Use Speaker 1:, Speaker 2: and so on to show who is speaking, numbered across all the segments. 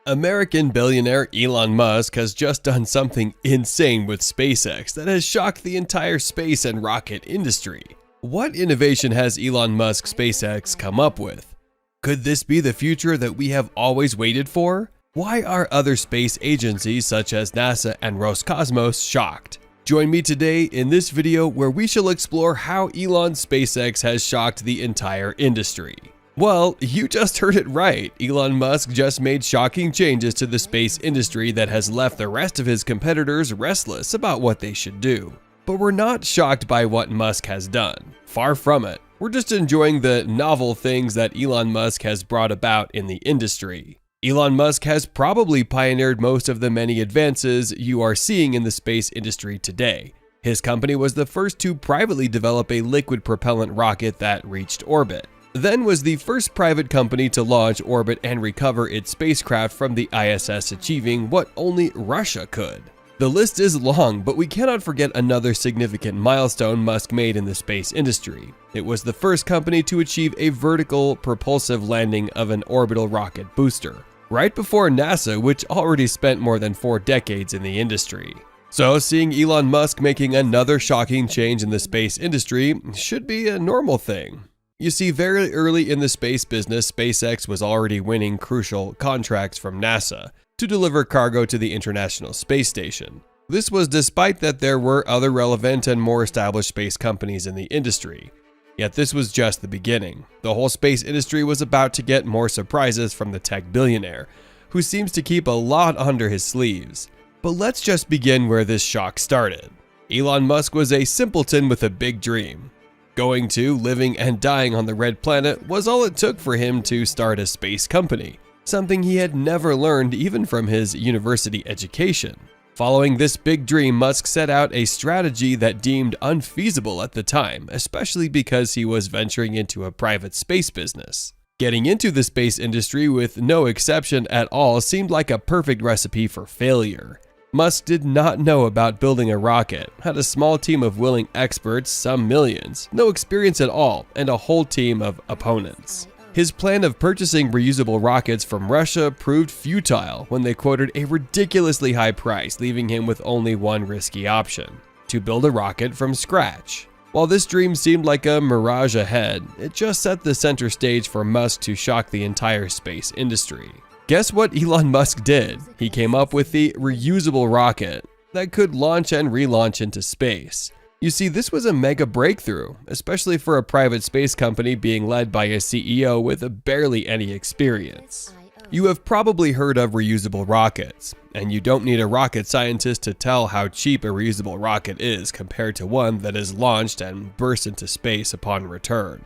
Speaker 1: American billionaire Elon Musk has just done something insane with SpaceX that has shocked the entire space and rocket industry. What innovation has Elon Musk SpaceX come up with? Could this be the future that we have always waited for? Why are other space agencies such as NASA and Roscosmos shocked? Join me today in this video where we shall explore how Elon's SpaceX has shocked the entire industry. Well, you just heard it right. Elon Musk just made shocking changes to the space industry that has left the rest of his competitors restless about what they should do. But we're not shocked by what Musk has done. Far from it. We're just enjoying the novel things that Elon Musk has brought about in the industry. Elon Musk has probably pioneered most of the many advances you are seeing in the space industry today. His company was the first to privately develop a liquid propellant rocket that reached orbit. Then was the first private company to launch, orbit, and recover its spacecraft from the ISS, achieving what only Russia could. The list is long, but we cannot forget another significant milestone Musk made in the space industry. It was the first company to achieve a vertical propulsive landing of an orbital rocket booster, right before NASA, which already spent more than 4 decades in the industry. So seeing Elon Musk making another shocking change in the space industry should be a normal thing. You see, very early in the space business, SpaceX was already winning crucial contracts from NASA to deliver cargo to the International Space Station. This was despite that there were other relevant and more established space companies in the industry. Yet this was just the beginning. The whole space industry was about to get more surprises from the tech billionaire, who seems to keep a lot under his sleeves. But let's just begin where this shock started. Elon Musk was a simpleton with a big dream. Going to, living, and dying on the red planet was all it took for him to start a space company, something he had never learned even from his university education. Following this big dream, Musk set out a strategy that deemed unfeasible at the time, especially because he was venturing into a private space business. Getting into the space industry with no exception at all seemed like a perfect recipe for failure. Musk did not know about building a rocket, had a small team of willing experts, some millions, no experience at all, and a whole team of opponents. His plan of purchasing reusable rockets from Russia proved futile when they quoted a ridiculously high price, leaving him with only one risky option: to build a rocket from scratch. While this dream seemed like a mirage ahead, it just set the center stage for Musk to shock the entire space industry. Guess what Elon Musk did? He came up with the reusable rocket that could launch and relaunch into space. You see, this was a mega breakthrough, especially for a private space company being led by a CEO with barely any experience. You have probably heard of reusable rockets, and you don't need a rocket scientist to tell how cheap a reusable rocket is compared to one that is launched and bursts into space upon return.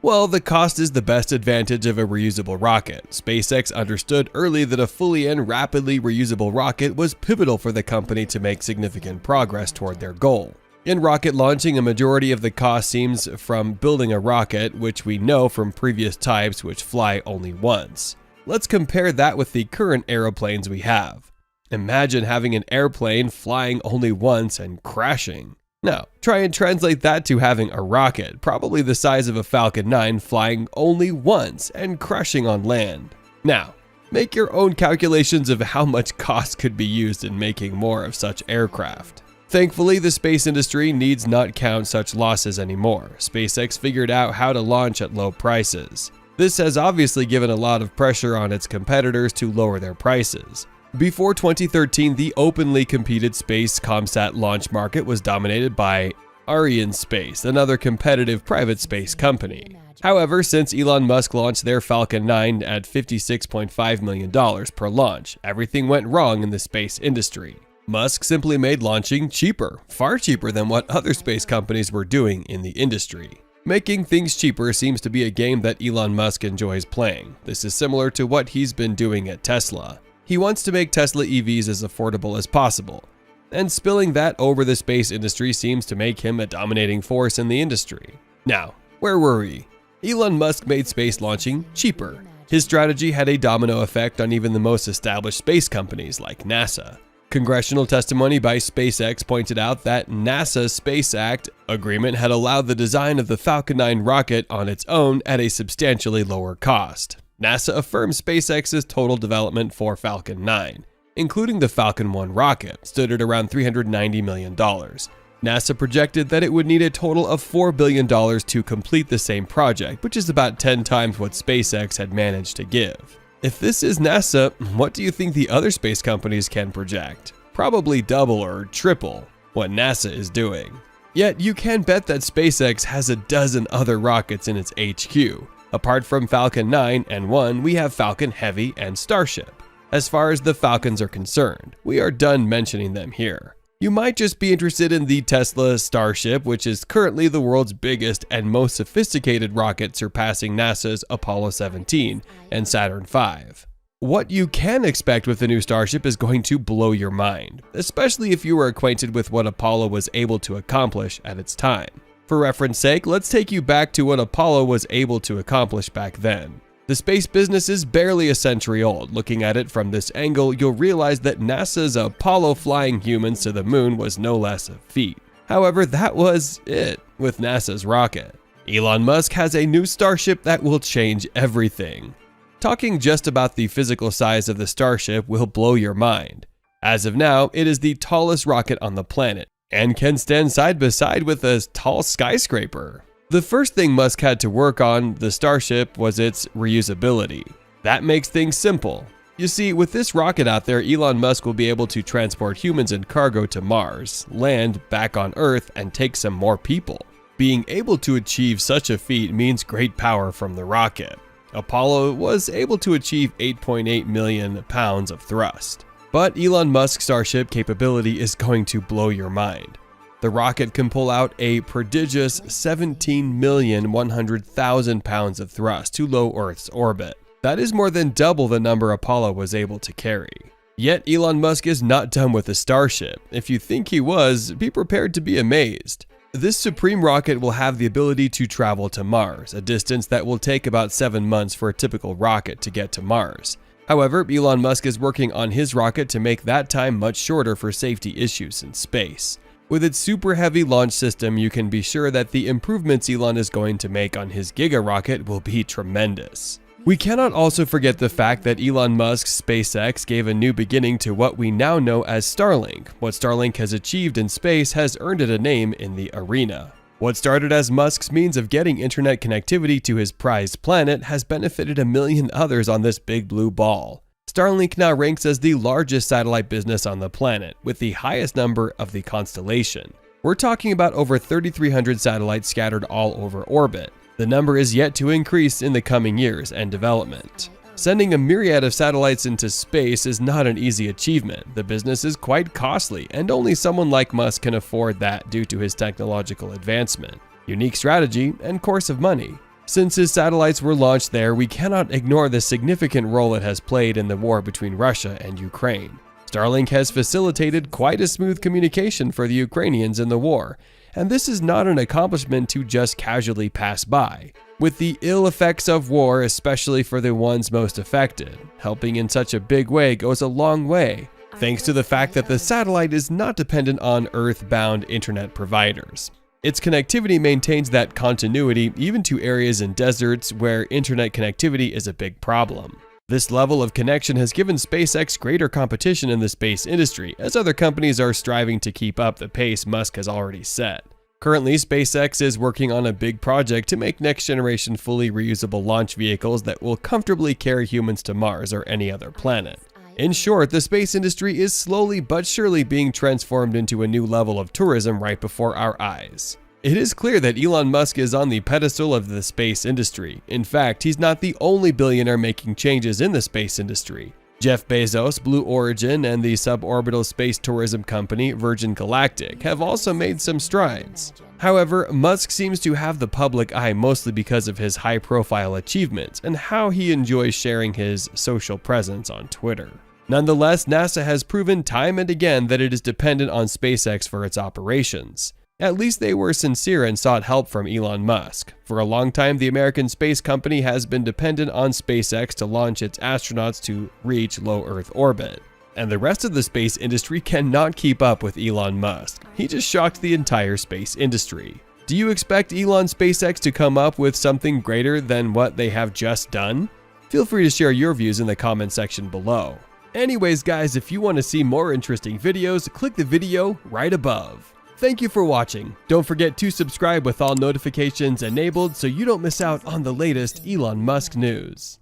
Speaker 1: Well, the cost is the best advantage of a reusable rocket. SpaceX understood early that a fully and rapidly reusable rocket was pivotal for the company to make significant progress toward their goal. In rocket launching, a majority of the cost seems from building a rocket, which we know from previous types which fly only once. Let's compare that with the current aeroplanes we have. Imagine having an airplane flying only once and crashing. Now, try and translate that to having a rocket, probably the size of a Falcon 9, flying only once and crashing on land. Now, make your own calculations of how much cost could be used in making more of such aircraft. Thankfully, the space industry needs not count such losses anymore. SpaceX figured out how to launch at low prices. This has obviously given a lot of pressure on its competitors to lower their prices. Before 2013, the openly competed space ComSat launch market was dominated by Arianespace, another competitive private space company. However, since Elon Musk launched their Falcon 9 at $56.5 million per launch, everything went wrong in the space industry. Musk simply made launching cheaper, far cheaper than what other space companies were doing in the industry. Making things cheaper seems to be a game that Elon Musk enjoys playing. This is similar to what he's been doing at Tesla. He wants to make Tesla EVs as affordable as possible, and spilling that over the space industry seems to make him a dominating force in the industry. Now, where were we? Elon Musk made space launching cheaper. His strategy had a domino effect on even the most established space companies like NASA. Congressional testimony by SpaceX pointed out that NASA's Space Act agreement had allowed the design of the Falcon 9 rocket on its own at a substantially lower cost. NASA affirms SpaceX's total development for Falcon 9, including the Falcon 1 rocket, stood at around $390 million. NASA projected that it would need a total of $4 billion to complete the same project, which is about 10 times what SpaceX had managed to give. If this is NASA, what do you think the other space companies can project? Probably double or triple what NASA is doing. Yet you can bet that SpaceX has a dozen other rockets in its HQ. Apart from Falcon 9 and 1, we have Falcon Heavy and Starship. As far as the Falcons are concerned, we are done mentioning them here. You might just be interested in the Tesla Starship, which is currently the world's biggest and most sophisticated rocket, surpassing NASA's Apollo 17 and Saturn V. What you can expect with the new Starship is going to blow your mind, especially if you are acquainted with what Apollo was able to accomplish at its time. For reference sake, let's take you back to what Apollo was able to accomplish back then. The space business is barely a century old. Looking at it from this angle, you'll realize that NASA's Apollo flying humans to the moon was no less a feat. However, that was it with NASA's rocket. Elon Musk has a new Starship that will change everything. Talking just about the physical size of the Starship will blow your mind. As of now, it is the tallest rocket on the planet and can stand side by side with a tall skyscraper. The first thing Musk had to work on the Starship was its reusability. That makes things simple. You see, with this rocket out there, Elon Musk will be able to transport humans and cargo to Mars, land back on Earth, and take some more people. Being able to achieve such a feat means great power from the rocket. Apollo was able to achieve 8.8 million pounds of thrust. But Elon Musk's Starship capability is going to blow your mind. The rocket can pull out a prodigious 17,100,000 pounds of thrust to low Earth's orbit. That is more than double the number Apollo was able to carry. Yet Elon Musk is not done with the Starship. If you think he was, be prepared to be amazed. This supreme rocket will have the ability to travel to Mars, a distance that will take about 7 months for a typical rocket to get to Mars. However, Elon Musk is working on his rocket to make that time much shorter for safety issues in space. With its super heavy launch system, you can be sure that the improvements Elon is going to make on his Giga rocket will be tremendous. We cannot also forget the fact that Elon Musk's SpaceX gave a new beginning to what we now know as Starlink. What Starlink has achieved in space has earned it a name in the arena. What started as Musk's means of getting internet connectivity to his prized planet has benefited a million others on this big blue ball. Starlink now ranks as the largest satellite business on the planet, with the highest number of the constellation. We're talking about over 3,300 satellites scattered all over orbit. The number is yet to increase in the coming years and development. Sending a myriad of satellites into space is not an easy achievement. The business is quite costly, and only someone like Musk can afford that due to his technological advancement, unique strategy, and course of money. Since his satellites were launched there, we cannot ignore the significant role it has played in the war between Russia and Ukraine. Starlink has facilitated quite a smooth communication for the Ukrainians in the war, and this is not an accomplishment to just casually pass by. With the ill effects of war, especially for the ones most affected, helping in such a big way goes a long way, thanks to the fact that the satellite is not dependent on Earth-bound internet providers. Its connectivity maintains that continuity even to areas in deserts where internet connectivity is a big problem. This level of connection has given SpaceX greater competition in the space industry, as other companies are striving to keep up the pace Musk has already set. Currently, SpaceX is working on a big project to make next-generation fully reusable launch vehicles that will comfortably carry humans to Mars or any other planet. In short, the space industry is slowly but surely being transformed into a new level of tourism right before our eyes. It is clear that Elon Musk is on the pedestal of the space industry. In fact, he's not the only billionaire making changes in the space industry. Jeff Bezos, Blue Origin, and the suborbital space tourism company Virgin Galactic have also made some strides. However, Musk seems to have the public eye mostly because of his high-profile achievements and how he enjoys sharing his social presence on Twitter. Nonetheless, NASA has proven time and again that it is dependent on SpaceX for its operations. At least they were sincere and sought help from Elon Musk. For a long time, the American space company has been dependent on SpaceX to launch its astronauts to reach low Earth orbit. And the rest of the space industry cannot keep up with Elon Musk. He just shocked the entire space industry. Do you expect Elon SpaceX to come up with something greater than what they have just done? Feel free to share your views in the comment section below. Anyways guys, if you want to see more interesting videos, click the video right above. Thank you for watching. Don't forget to subscribe with all notifications enabled so you don't miss out on the latest Elon Musk news.